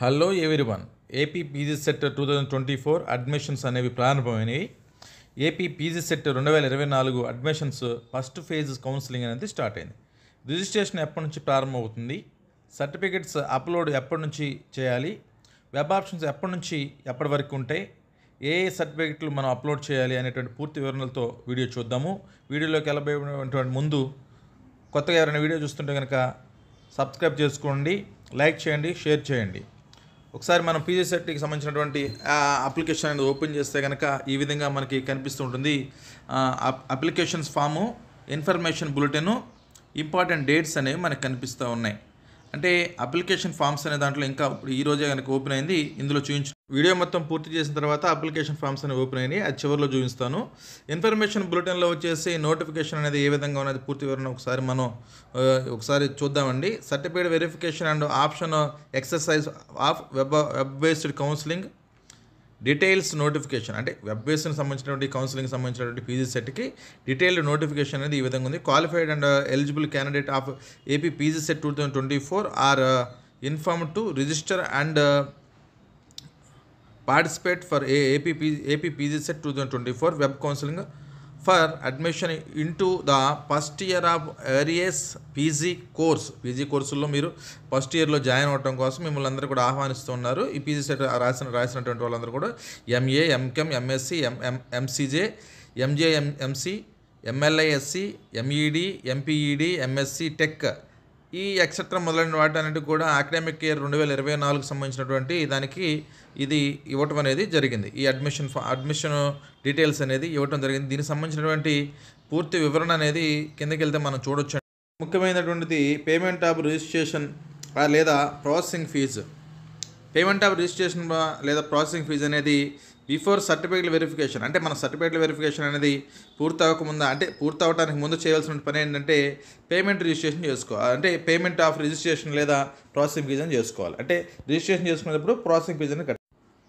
Hello everyone. AP PG CET 2024 admissions అనేవి ప్రారంభమైనవి. AP PG CET 2024 admissions first phase counselling అనేది start అయింది. Registration ఎప్పటి నుంచి ప్రారంభమవుతుంది, సర్టిఫికెట్స్ అప్లోడ్ ఎప్పటి నుంచి చేయాలి, వెబ్ ఆప్షన్స్ ఎప్పటి నుంచి ఎప్పటి వరకు ఉంటాయి, ఏ సర్టిఫికెట్లు మనం అప్లోడ్ చేయాలి అనేటువంటి పూర్తి వివరణలతో వీడియో చూద్దాము. వీడియోలోకి వెళ్ళబోయేటువంటి ముందు కొత్తగా ఎవరైనా వీడియో చూస్తుంటే కనుక సబ్స్క్రైబ్ చేసుకోండి, లైక్ చేయండి, షేర్ చేయండి. ఒకసారి మనం పీజీ సెట్కి సంబంధించినటువంటి అప్లికేషన్ అనేది ఓపెన్ చేస్తే కనుక ఈ విధంగా మనకి కనిపిస్తూ ఉంటుంది. Applications form, information bulletin, important dates అనేవి మనకు కనిపిస్తూ ఉన్నాయి. అంటే అప్లికేషన్ ఫామ్స్ అనే దాంట్లో ఇంకా ఈ రోజే కనుక ఓపెన్ అయింది. ఇందులో వీడియో మొత్తం పూర్తి చేసిన తర్వాత అప్లికేషన్ ఫామ్స్ అనేవి ఓపెన్ అయినాయి. అది చివరిలో చూపిస్తాను. ఇన్ఫర్మేషన్ బులెటిన్లో వచ్చేసి నోటిఫికేషన్ అనేది ఏ విధంగా ఉన్నది పూర్తి వివరణ ఒకసారి చూద్దామండి. Certificate verification and option exercise of web based counselling details notification, అంటే వెబ్ బేస్డ్కి సంబంధించినటువంటి కౌన్సిలింగ్ సంబంధించినటువంటి పీజీ సెట్కి డీటెయిల్డ్ నోటిఫికేషన్ అనేది ఈ విధంగా ఉంది. Qualified and eligible candidate of AP PG CET 2024 are informed to register and participate for AP PG Set 2024 web counseling for admission into the first year of various PG కోర్సుల్లో మీరు first ఇయర్లో join అవ్వడం కోసం మిమ్మల్ని అందరూ కూడా ఆహ్వానిస్తున్నారు. ఈ పీజీ సెట్ రాసినటువంటి వాళ్ళందరూ కూడా MA, MChem, MSc, MCJ, MJMC, MLISc, MEd, MPEd, MSc tech, ఈ ఎక్సెట్రా మొదలైన వాటన్నిటికి కూడా అకాడమిక్ ఇయర్ 2024కి సంబంధించినటువంటి దానికి ఇది ఇవ్వటం అనేది జరిగింది. ఈ అడ్మిషన్ డీటెయిల్స్ అనేది ఇవ్వటం జరిగింది. దీనికి సంబంధించినటువంటి పూర్తి వివరణ అనేది కిందకి వెళ్తే మనం చూడొచ్చు. ముఖ్యమైనటువంటిది పేమెంట్ ఆఫ్ రిజిస్ట్రేషన్ లేదా processing fee. Payment of registration లేదా ప్రాసెసింగ్ ఫీజు అనేది బిఫోర్ సర్టిఫికేట్ వెరిఫికేషన్, అంటే మన సర్టిఫికేట్ వెరిఫికేషన్ అనేది పూర్తి అవ్వడానికి ముందు చేయాల్సిన పని ఏంటంటే పేమెంట్ రిజిస్ట్రేషన్ చేసుకోవాలి. అంటే పేమెంట్ ఆఫ్ రిజిస్ట్రేషన్ లేదా ప్రాసెసింగ్ ఫీజు అని చేసుకోవాలి. అంటే రిజిస్ట్రేషన్ చేసుకునేటప్పుడు ప్రాసెసింగ్ ఫీజు అని కట్టాలి.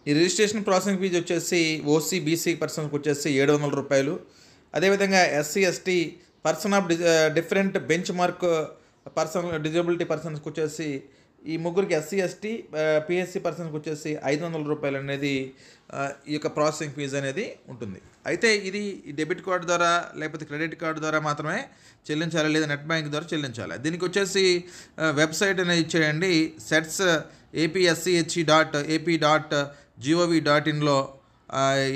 ఈ రిజిస్ట్రేషన్ ప్రాసెసింగ్ ఫీజు వచ్చేసి ఓసీ బీసీ పర్సన్స్కి వచ్చేసి 700 రూపాయలు. అదేవిధంగా SC ST person of different bench mark disability పర్సన్స్కి వచ్చేసి ఈ ముగ్గురికి ఎస్సీ ఎస్టీ పిఎస్సి పర్సన్స్కి వచ్చేసి 500 రూపాయలు అనేది ఈ యొక్క ప్రాసెసింగ్ ఫీజు అనేది ఉంటుంది. అయితే ఇది డెబిట్ కార్డు ద్వారా లేకపోతే క్రెడిట్ కార్డు ద్వారా మాత్రమే చెల్లించాలి, లేదా నెట్ బ్యాంక్ ద్వారా చెల్లించాలి. దీనికి వచ్చేసి వెబ్సైట్ అనేది ఇచ్చేయండి. సెట్స్ apsche.ap.gov.in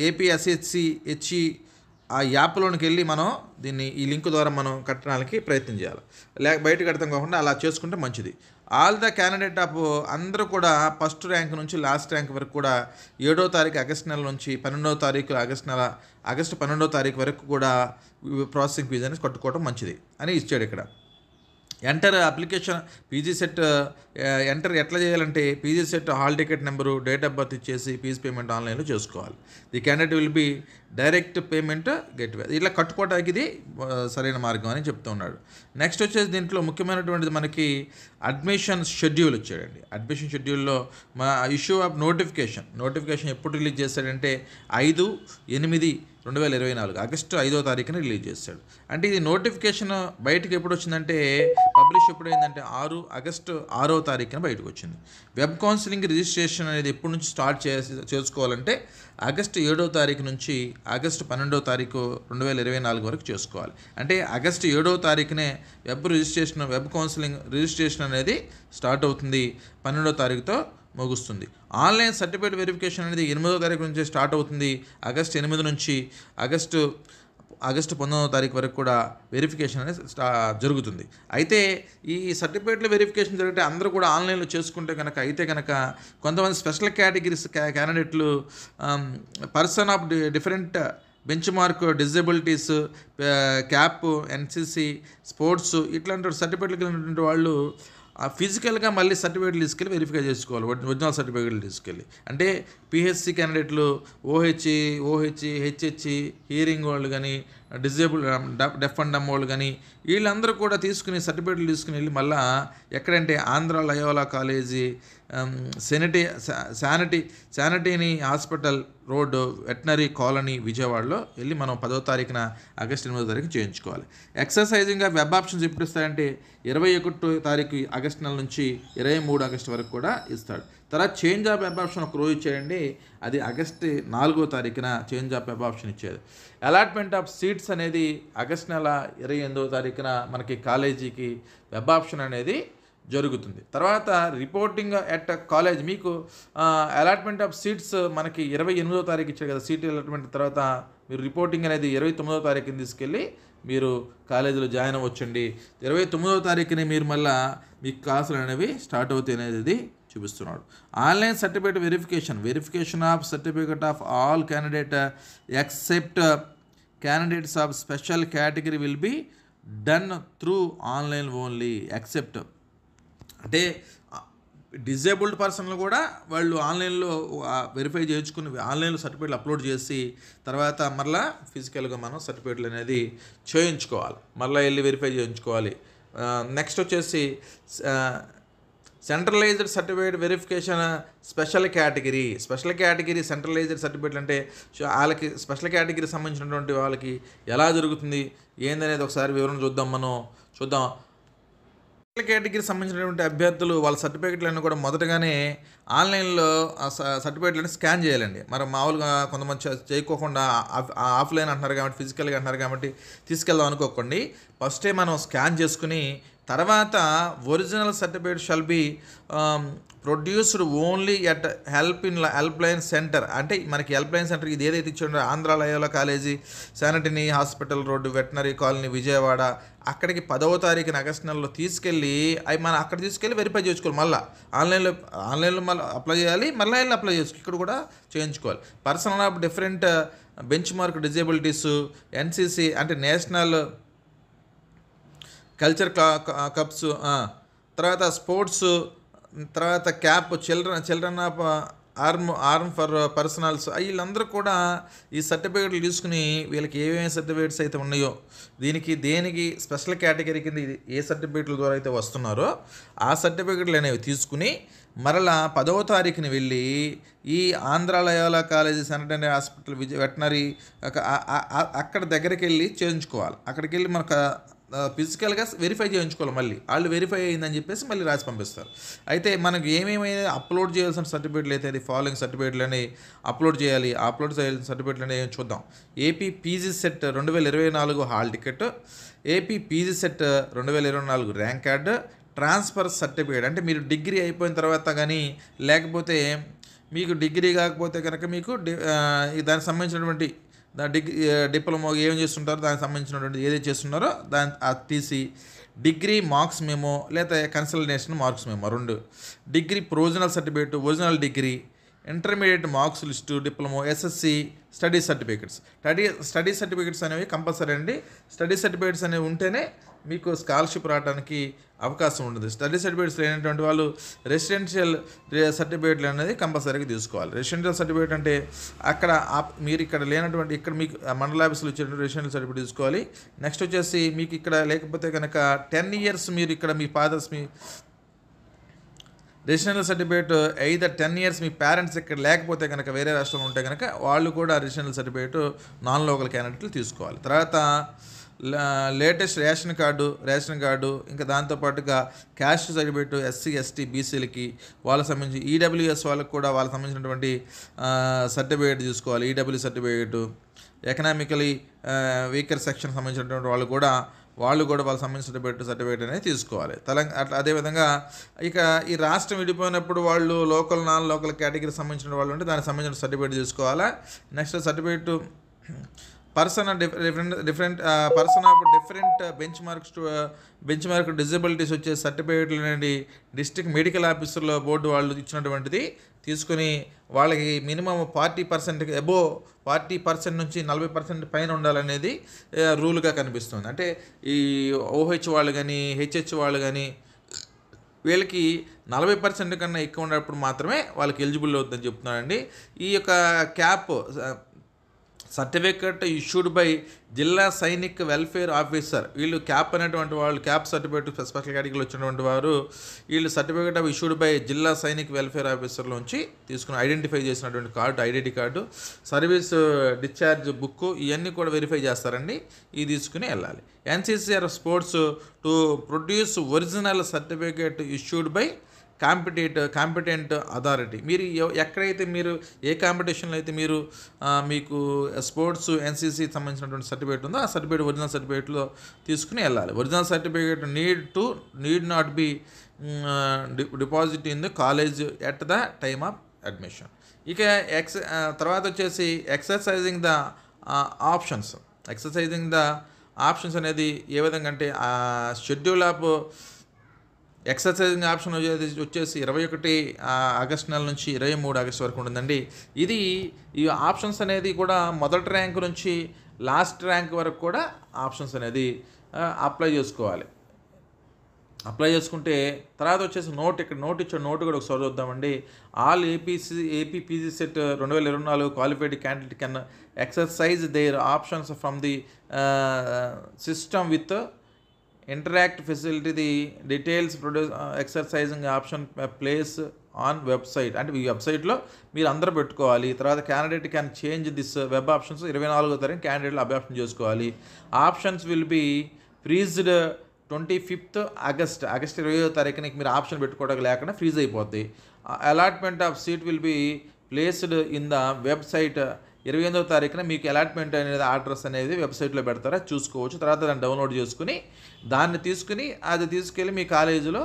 APSHE ఆ యాప్లోనికి వెళ్ళి మనం ఈ లింక్ ద్వారా మనం కట్టడానికి ప్రయత్నం చేయాలి. బయట కడతాం కాకుండా అలా చేసుకుంటే మంచిది. ఆల్ ద క్యాండిడేట్ ఆఫ్ అందరూ కూడా ఫస్ట్ ర్యాంక్ నుంచి లాస్ట్ ర్యాంక్ వరకు కూడా 7వ తారీఖు ఆగస్టు నెల నుంచి 12వ తారీఖు ఆగస్టు 12వ తారీఖు వరకు కూడా ప్రాసెసింగ్ ఫీజు అనేది కట్టుకోవడం మంచిది అని ఇచ్చాడు ఇక్కడ. Enter application PG set enter ఎట్లా చేయాలంటే PG set hall ticket number, date of birth ఇచ్చేసి ఫీజు పేమెంట్ ఆన్లైన్లో చేసుకోవాలి. The candidate will be direct payment gateway. ఇట్లా కట్టుకోవడానికి ఇది సరైన మార్గం అని చెప్తూ ఉన్నాడు. నెక్స్ట్ వచ్చేసి దీంట్లో ముఖ్యమైనటువంటిది మనకి అడ్మిషన్ షెడ్యూల్ ఇచ్చాడండి. అడ్మిషన్ షెడ్యూల్లో ఇష్యూ ఆఫ్ నోటిఫికేషన్ ఎప్పుడు రిలీజ్ చేశాడంటే 5/8/2024 ఆగస్టు 5వ తారీఖున రిలీజ్ చేశాడు. అంటే ఇది నోటిఫికేషన్ బయటకు ఎప్పుడు వచ్చిందంటే పబ్లిష్ ఎప్పుడైందంటే ఆగస్టు 6వ తారీఖున బయటకు వచ్చింది. వెబ్ కౌన్సిలింగ్ రిజిస్ట్రేషన్ అనేది ఎప్పటి నుంచి స్టార్ట్ చేసుకోవాలంటే ఆగస్టు 7వ తారీఖు నుంచి ఆగస్టు 12వ తారీఖు 2024 వరకు చేసుకోవాలి. అంటే ఆగస్టు 7వ తారీఖునే వెబ్ కౌన్సిలింగ్ రిజిస్ట్రేషన్ అనేది స్టార్ట్ అవుతుంది, 12వ తారీఖుతో ముగుస్తుంది. ఆన్లైన్ సర్టిఫికేట్ వెరిఫికేషన్ అనేది 8వ తారీఖు నుంచి స్టార్ట్ అవుతుంది. ఆగస్టు 8 నుంచి ఆగస్టు 19వ తారీఖు వరకు కూడా వెరిఫికేషన్ అనేది జరుగుతుంది. అయితే ఈ సర్టిఫికేట్ల వెరిఫికేషన్ జరిగితే అందరూ కూడా ఆన్లైన్లో చేసుకుంటే కనుక కొంతమంది స్పెషల్ కేటగిరీస్ క్యాండిడేట్లు person of different bench mark disabilities, CAP, NCC, sports ఇట్లాంటి సర్టిఫికేట్లు కలిగినటువంటి వాళ్ళు ఫిజికల్గా మళ్ళీ సర్టిఫికేట్లు తీసుకెళ్ళి వెరిఫై చేసుకోవాలి. ఒరిజినల్ సర్టిఫికేట్లు తీసుకెళ్ళి, అంటే పిహెచ్సి క్యాండిడేట్లు హెచ్హెచ్ఈ హియరింగ్ వాళ్ళు కానీ డెఫ్ అండ్ డమ్ వాళ్ళు కానీ వీళ్ళందరూ కూడా సర్టిఫికేట్లు తీసుకుని వెళ్ళి మళ్ళీ ఎక్కడంటే Andhra Loyola college sanitary hospital road veterinary colony విజయవాడలో వెళ్ళి మనం 10వ తారీఖున ఆగస్టు 8వ తారీఖు చేయించుకోవాలి. ఎక్సర్సైజింగ్గా వెబ్ ఆప్షన్స్ ఎప్పుడు ఇస్తాయంటే 21 తారీఖు ఆగస్టు నెల నుంచి 23 ఆగస్టు వరకు కూడా ఇస్తాడు. తర్వాత చేంజ్ ఆఫ్ వెబ్ ఆప్షన్ ఒక రోజు ఇచ్చేయండి, అది ఆగస్టు 4వ తారీఖున చేంజ్ ఆఫ్ వెబ్ ఆప్షన్ ఇచ్చేది. అలాట్మెంట్ ఆఫ్ సీట్స్ అనేది ఆగస్టు నెల 28వ తారీఖున మనకి కాలేజీకి వెబ్ ఆప్షన్ అనేది జరుగుతుంది. తర్వాత రిపోర్టింగ్ ఎట్ కాలేజ్ మీకు అలాట్మెంట్ ఆఫ్ సీట్స్ మనకి 28వ తారీఖు ఇచ్చారు కదా, సీట్ అలాట్మెంట్. తర్వాత మీరు రిపోర్టింగ్ అనేది 29వ తారీఖుని తీసుకెళ్ళి మీరు కాలేజీలో జాయిన్ అవ్వచ్చండి. 29వ తారీఖుని మీరు మళ్ళీ మీకు క్లాసులు అనేవి స్టార్ట్ అవుతాయి అనేది చూపిస్తున్నాడు. Online certificate verification of certificate of all candidate except candidates of special category will be done through online only. Except అంటే డిజేబుల్డ్ పర్సన్లు కూడా వాళ్ళు ఆన్లైన్లో వెరిఫై చేసుకుని ఆన్లైన్లో సర్టిఫికేట్లు అప్లోడ్ చేసి తర్వాత మరలా ఫిజికల్గా మనం సర్టిఫికేట్లు అనేది చేయించుకోవాలి, మరలా వెళ్ళి వెరిఫై చేయించుకోవాలి. నెక్స్ట్ వచ్చేసి centralised certificate verification special category centralised సర్టిఫికేట్లు అంటే వాళ్ళకి స్పెషల్ కేటగిరీ సంబంధించినటువంటి వాళ్ళకి ఎలా జరుగుతుంది ఏందనేది ఒకసారి వివరణ చూద్దాం. స్పెషల్ కేటగిరీకి సంబంధించినటువంటి అభ్యర్థులు వాళ్ళ సర్టిఫికేట్లన్నీ కూడా మొదటగానే ఆన్లైన్లో సర్టిఫికేట్లను స్కాన్ చేయాలండి. మరి మామూలుగా కొంతమంది చేయకోకుండా ఆఫ్లైన్ అంటున్నారు కాబట్టి, ఫిజికల్గా అంటున్నారు కాబట్టి తీసుకెళ్దాం అనుకోకండి. ఫస్టే మనం స్కాన్ చేసుకుని తర్వాత original certificate shall be produced only at help line centre. అంటే మనకి హెల్ప్ లైన్ సెంటర్ ఇది ఏదైతే ఇచ్చాడో Andhra Loyola college, sanitary hospital road, veterinary colony, Vijayawada, అక్కడికి 10వ తారీఖున ఆగస్టు నెలలో తీసుకెళ్ళి అవి మనం అక్కడ తీసుకెళ్ళి వెరిఫై చేసుకోవాలి. మళ్ళీ ఆన్లైన్లో మళ్ళీ అప్లై చేయాలి, మళ్ళీ వెళ్ళి అప్లై చేసుకోవాలి, ఇక్కడ కూడా చేయించుకోవాలి. Personal of different bench mark disabilities, NCC అంటే నేషనల్ కల్చర్ కప్స్, తర్వాత స్పోర్ట్స్, తర్వాత cap, children of arm for personals, వీళ్ళందరూ కూడా ఈ సర్టిఫికేట్లు తీసుకుని వీళ్ళకి ఏమేమి సర్టిఫికేట్స్ అయితే ఉన్నాయో దేనికి స్పెషల్ కేటగిరీ కింద ఏ సర్టిఫికేట్ల ద్వారా అయితే వస్తున్నారో ఆ సర్టిఫికేట్లు అనేవి తీసుకుని మరలా 10వ తారీఖుని వెళ్ళి ఈ Andhra Loyola college, sanitary hospital, veterinary అక్కడ దగ్గరికి వెళ్ళి చేయించుకోవాలి. అక్కడికి వెళ్ళి మనకు ఫిజికల్గా వెరిఫై చేయించుకోవాలి. మళ్ళీ వాళ్ళు వెరిఫై అయిందని చెప్పేసి మళ్ళీ రాసి పంపిస్తారు. అయితే మనకు ఏమేమి అప్లోడ్ చేయాల్సిన సర్టిఫికేట్లు అయితే అది ఫాలోయింగ్ సర్టిఫికేట్లని అప్లోడ్ చేయాలి. అప్లోడ్ చేయాల్సిన సర్టిఫికేట్లని చూద్దాం. AP PG CET 2024 hall ticket, AP PG CET 2024 rank card, transfer certificate అంటే మీరు డిగ్రీ అయిపోయిన తర్వాత కానీ లేకపోతే మీకు డిగ్రీ కాకపోతే కనుక మీకు దానికి సంబంధించినటువంటి డిప్లొమా ఏం చేస్తుంటారో దానికి సంబంధించినటువంటి ఏదైతే చేస్తున్నారో ఆ టీసీ, డిగ్రీ మార్క్స్ మెమో లేదా consultation marks memo 2, degree provisional certificate, original degree, intermediate marks list, diploma, SSC, study certificates అనేవి కంపల్సరీ అండి. స్టడీ సర్టిఫికేట్స్ అనేవి ఉంటేనే మీకు స్కాలర్షిప్ రావడానికి అవకాశం ఉంటుంది. స్టడీ సర్టిఫికేట్స్ లేనటువంటి వాళ్ళు రెసిడెన్షియల్ సర్టిఫికేట్లు అనేది కంపల్సరీగా తీసుకోవాలి. రెసిడెన్షియల్ సర్టిఫికేట్ అంటే అక్కడ మీరు ఇక్కడ లేనటువంటి ఇక్కడ మీకు మండల ఆఫీసులు ఇచ్చేటువంటి రెసిడెన్షియల్ సర్టిఫికేట్ తీసుకోవాలి. నెక్స్ట్ వచ్చేసి మీకు ఇక్కడ లేకపోతే కనుక 10 years మీరు ఇక్కడ మీ ఫాదర్స్ మీ రెసిడెన్షియల్ సర్టిఫికేట్ either 10 years మీ పేరెంట్స్ ఇక్కడ లేకపోతే కనుక వేరే రాష్ట్రంలో ఉంటే కనుక వాళ్ళు కూడా రెసిడెన్షియల్ సర్టిఫికేట్ నాన్ లోకల్ క్యాండిడేట్లు తీసుకోవాలి. తర్వాత లేటెస్ట్ రేషన్ కార్డు, ఇంకా దాంతోపాటుగా క్యాస్ట్ సర్టిఫికేట్ ఎస్సీ, ఎస్టీ, బీసీలకి వాళ్ళకి సంబంధించి ఈడబ్ల్యూఎస్ వాళ్ళకి కూడా వాళ్ళకి సంబంధించినటువంటి సర్టిఫికేట్ తీసుకోవాలి. EW certificate, economically weaker section సంబంధించినటువంటి వాళ్ళు కూడా వాళ్ళకి సంబంధించిన సర్టిఫికేట్ అనేది తీసుకోవాలి. అట్లా అదేవిధంగా ఇక ఈ రాష్ట్రం విడిపోయినప్పుడు వాళ్ళు నాన్ లోకల్ కేటగిరీకి సంబంధించిన వాళ్ళు ఉంటే దానికి సంబంధించిన సర్టిఫికేట్ తీసుకోవాలా. Next certificate person of different bench mark disabilities వచ్చే సర్టిఫికేట్లు అనేది డిస్ట్రిక్ట్ మెడికల్ ఆఫీసర్లో బోర్డు వాళ్ళు ఇచ్చినటువంటిది తీసుకుని వాళ్ళకి మినిమం 40% అబోవ్ 40% నుంచి 40% పైన ఉండాలనేది రూల్గా కనిపిస్తుంది. అంటే ఈ ఓహెచ్ వాళ్ళు కానీ హెచ్హెచ్ వాళ్ళు కానీ వీళ్ళకి 40% కన్నా ఎక్కువ ఉన్నప్పుడు మాత్రమే వాళ్ళకి ఎలిజిబుల్ అవుతుందని చెప్తున్నానండి. ఈ యొక్క క్యాప్ సర్టిఫికేట్ ఇష్యూడ్ బై జిల్లా సైనిక్ వెల్ఫేర్ ఆఫీసర్, వీళ్ళు క్యాప్ అనేటువంటి వాళ్ళు క్యాప్ సర్టిఫికేట్ స్పెషల్ కేటగిరీలో వచ్చినటువంటి వారు వీళ్ళు సర్టిఫికేట్ ఆఫ్ ఇష్యూడ్ బై జిల్లా సైనిక్ వెల్ఫేర్ ఆఫీసర్లోంచి తీసుకుని ఐడెంటిఫై చేసినటువంటి card, identity card, service discharge book ఇవన్నీ కూడా వెరిఫై చేస్తారండి. ఇది తీసుకుని వెళ్ళాలి. NCC or sports to produce original certificate issued by competent authority. మీరు ఎక్కడైతే మీరు ఏ కాంపిటీషన్లో అయితే మీరు మీకు స్పోర్ట్స్ ఎన్సీసీ సంబంధించినటువంటి సర్టిఫికేట్ ఉందో ఆ సర్టిఫికేట్ ఒరిజినల్ సర్టిఫికేట్లో తీసుకుని వెళ్ళాలి. Original certificate need not be deposit in the college at the time of admission. ఇక తర్వాత వచ్చేసి ఎక్సర్సైజింగ్ ద ఆప్షన్స్ అనేది ఏ విధంగా అంటే షెడ్యూల్ ఆఫ్ ఎక్సర్సైజింగ్ ఆప్షన్ వచ్చేసి 21 ఆగస్టు నెల నుంచి 23 ఆగస్టు వరకు ఉంటుందండి. ఈ ఆప్షన్స్ అనేది కూడా మొదటి ర్యాంక్ నుంచి లాస్ట్ ర్యాంక్ వరకు కూడా ఆప్షన్స్ అనేది అప్లై చేసుకుంటే తర్వాత వచ్చేసి ఇక్కడ నోట్ ఇచ్చాడు. నోట్ కూడా ఒకసారి చూద్దామండి. All AP PG CET 2024 qualified candidate can exercise their options from the system with interact facility. The details exercising option place on website. అంటే ఈ వెబ్సైట్లో మీరు అందరూ పెట్టుకోవాలి. తర్వాత candidate can change this web options 24వ తారీఖు క్యాండిడేట్లు అబ్యాప్షన్ చేసుకోవాలి. Options will be freezed 25th August 20వ తారీఖున మీరు ఆప్షన్ పెట్టుకోవడానికి లేకుండా ఫ్రీజ్ అయిపోద్ది. Allotment of seat will be placed in the website. 28వ తారీఖున మీకు అలాట్మెంట్ అనేది అడ్రస్ అనేది వెబ్సైట్లో పెడతారా చూసుకోవచ్చు. తర్వాత దాన్ని డౌన్లోడ్ చేసుకుని దాన్ని తీసుకెళ్ళి మీ కాలేజీలో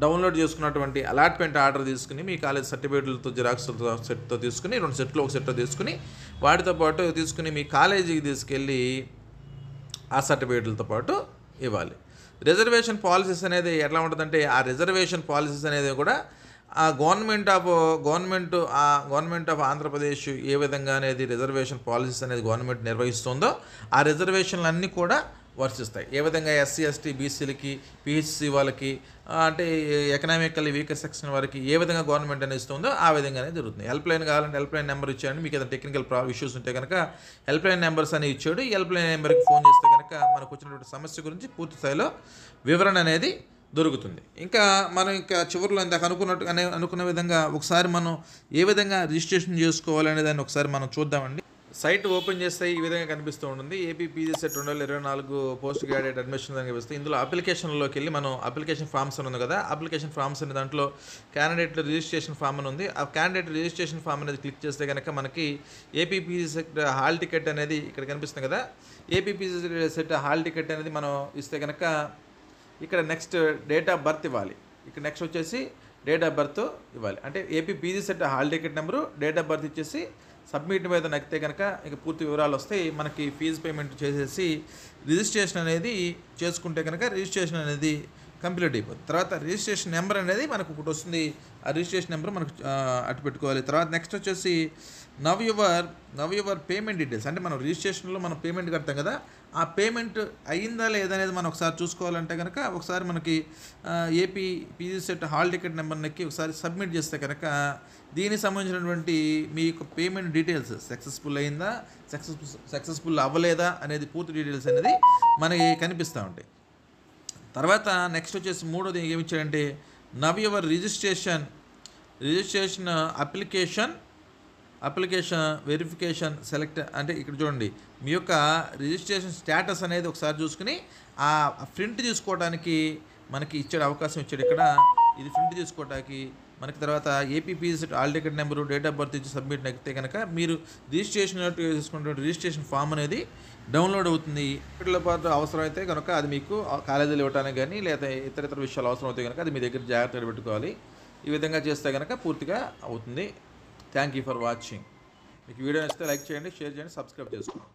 డౌన్లోడ్ చేసుకున్నటువంటి అలాట్మెంట్ ఆర్డర్ తీసుకుని మీ కాలేజ్ సర్టిఫికేట్లతో జిరాక్స్లతో సెట్తో తీసుకుని 2 సెట్లు ఒక సెట్తో తీసుకుని వాటితో పాటు తీసుకుని మీ కాలేజీకి తీసుకెళ్ళి ఆ సర్టిఫికేట్లతో పాటు ఇవ్వాలి. రిజర్వేషన్ పాలసీస్ అనేది ఎట్లా ఉంటుందంటే ఆ రిజర్వేషన్ పాలసీస్ అనేది కూడా గవర్నమెంట్ ఆఫ్ ఆంధ్రప్రదేశ్ ఏ విధంగా అనేది రిజర్వేషన్ పాలసీస్ అనేది గవర్నమెంట్ నిర్వహిస్తుందో ఆ రిజర్వేషన్లు అన్నీ కూడా వర్తిస్తాయి. ఏ విధంగా ఎస్సీ ఎస్టీ బీసీలకి పిహెచ్సి వాళ్ళకి అంటే ఎకనామికల్లీ వీకర్ సెక్షన్ వారికి ఏ విధంగా గవర్నమెంట్ అనేది ఇస్తుందో ఆ విధంగానే జరుగుతుంది. హెల్ప్ లైన్ కావాలంటే హెల్ప్ లైన్ నెంబర్ ఇచ్చాడు. మీకు ఏదైనా టెక్నికల్ ఇష్యూస్ ఉంటే కనుక హెల్ప్ లైన్ నెంబర్స్ అని ఇచ్చాడు. ఈ హెల్ప్ లైన్ నెంబర్కి ఫోన్ చేస్తే కనుక మనకు వచ్చినటువంటి సమస్య గురించి పూర్తి స్థాయిలో వివరణ అనేది దొరుకుతుంది. మనం చివరిలో ఇందాక అనుకున్న విధంగా ఒకసారి మనం ఏ విధంగా రిజిస్ట్రేషన్ చేసుకోవాలనే దాన్ని ఒకసారి మనం చూద్దామండి. సైట్ ఓపెన్ చేస్తే ఈ విధంగా కనిపిస్తూ ఉంటుంది. AP PG CET 2024 post graduate admission అని కనిపిస్తుంది. ఇందులో అప్లికేషన్లోకి వెళ్ళి మనం అప్లికేషన్ ఫామ్స్ అని ఉంది కదా, అప్లికేషన్ ఫామ్స్ అనే దాంట్లో క్యాండిడేట్ రిజిస్ట్రేషన్ ఫామ్ అని ఉంది. ఆ క్యాండిడేట్ రిజిస్ట్రేషన్ ఫామ్ అనేది క్లిక్ చేస్తే కనుక మనకి AP PG set hall ticket అనేది ఇక్కడ కనిపిస్తుంది కదా. AP PG set hall ticket అనేది మనం ఇస్తే కనుక ఇక్కడ నెక్స్ట్ డేట్ ఆఫ్ బర్త్ ఇవ్వాలి. ఇక్కడ నెక్స్ట్ వచ్చేసి డేట్ ఆఫ్ బర్త్ ఇవ్వాలి. అంటే AP PG set hall ticket number date of birth ఇచ్చేసి సబ్మిట్ మీద నక్కితే కనుక ఇక పూర్తి వివరాలు వస్తాయి. మనకి ఫీజు పేమెంట్ చేసేసి రిజిస్ట్రేషన్ అనేది చేసుకుంటే కనుక రిజిస్ట్రేషన్ అనేది కంప్లీట్ అయిపోతుంది. తర్వాత రిజిస్ట్రేషన్ నెంబర్ అనేది మనకు ఒకటి వస్తుంది. ఆ రిజిస్ట్రేషన్ నెంబర్ మనకు అటు పెట్టుకోవాలి. తర్వాత నెక్స్ట్ వచ్చేసి నవ్ యువర్ పేమెంట్ డీటెయిల్స్. అంటే మనం రిజిస్ట్రేషన్లో మనం పేమెంట్ కడతాం కదా, ఆ పేమెంట్ అయ్యిందా లేదనేది మనం ఒకసారి చూసుకోవాలంటే కనుక ఒకసారి మనకి AP PG set hall ticket number నక్కి ఒకసారి సబ్మిట్ చేస్తే కనుక దీనికి సంబంధించినటువంటి మీ యొక్క పేమెంట్ డీటెయిల్స్ సక్సెస్ఫుల్ అయిందా సక్సెస్ఫుల్ అవ్వలేదా అనేది పూర్తి డీటెయిల్స్ అనేది మనకి కనిపిస్తూ ఉంటాయి. తర్వాత నెక్స్ట్ వచ్చేసి మూడోది ఏమి ఇచ్చాడంటే now your registration application verification select. అంటే ఇక్కడ చూడండి మీ యొక్క రిజిస్ట్రేషన్ స్టేటస్ అనేది ఒకసారి చూసుకుని ఆ ప్రింట్ తీసుకోవడానికి మనకి ఇచ్చాడు అవకాశం ఇచ్చాడు. ఇక్కడ ఇది ప్రింట్ తీసుకోవడానికి మనకి తర్వాత AP PG set hall ticket number date of birth ఇచ్చి సబ్మిట్ నక్కితే కనుక మీరు రిజిస్ట్రేషన్ చేసుకున్నటువంటి రిజిస్ట్రేషన్ ఫామ్ అనేది డౌన్లోడ్ అవుతుంది. వీటిలో పాటు అవసరమైతే కనుక అది మీకు కాలేజీలో ఇవ్వడానికి కానీ లేదా ఇతర విషయాలు అవసరం అవుతాయి కనుక అది మీ దగ్గర జాగ్రత్తగా పెట్టుకోవాలి. ఈ విధంగా చేస్తే కనుక పూర్తిగా అవుతుంది. Thank you for watching. మీకు వీడియో నచ్చితే లైక్ చేయండి, షేర్ చేయండి, సబ్స్క్రైబ్ చేసుకోండి.